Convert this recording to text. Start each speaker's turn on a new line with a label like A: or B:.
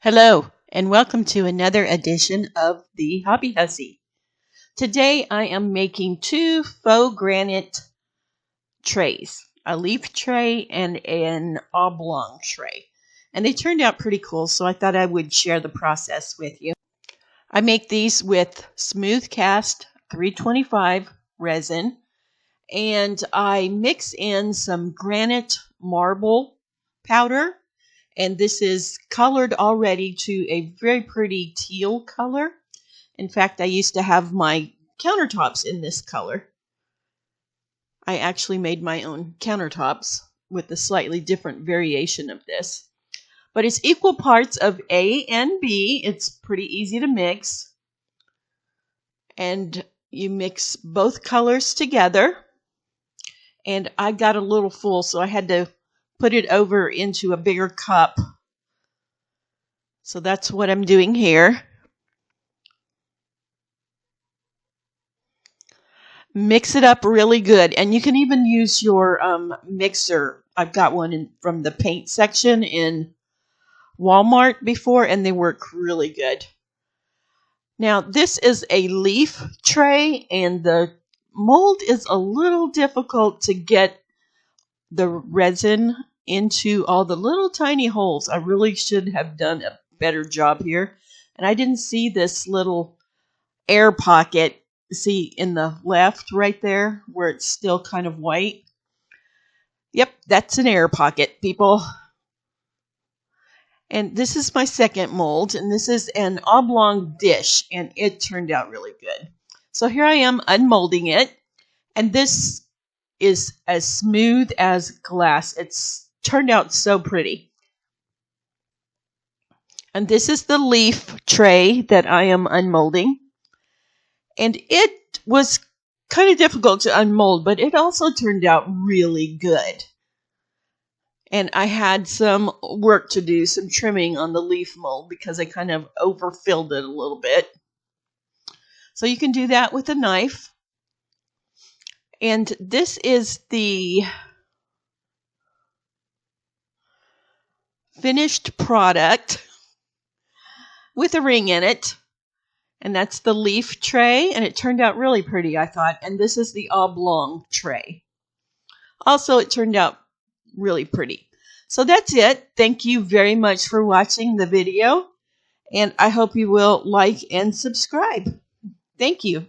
A: Hello, and welcome to another edition of the Hobby Hussy. Today I am making two faux granite trays, a leaf tray and an oblong tray. And they turned out pretty cool, so I thought I would share the process with you. I make these with smooth cast 325 resin, and I mix in some granite marble powder. And this is colored already to a very pretty teal color. In fact, I used to have my countertops in this color. I actually made my own countertops with a slightly different variation of this. But it's equal parts of A and B. It's pretty easy to mix. And you mix both colors together. And I got a little full, so I had to put it over into a bigger cup. So that's what I'm doing here. Mix it up really good. And you can even use your mixer. I've got one from the paint section in Walmart before, and they work really good. Now, this is a leaf tray, and the mold is a little difficult to get the resin into all the little tiny holes. I really should have done a better job here. And I didn't see this little air pocket, see in the left right there where it's still kind of white. Yep, that's an air pocket, people. And this is my second mold, and this is an oblong dish, and it turned out really good. So here I am unmolding it, and this is as smooth as glass. It's turned out so pretty. And this is the leaf tray that I am unmolding. And it was kind of difficult to unmold, but it also turned out really good. And I had some work to do, some trimming on the leaf mold because I kind of overfilled it a little bit. So you can do that with a knife. And this is the finished product with a ring in it. And that's the leaf tray. And it turned out really pretty, I thought. And this is the oblong tray. Also, it turned out really pretty. So that's it. Thank you very much for watching the video. And I hope you will like and subscribe. Thank you.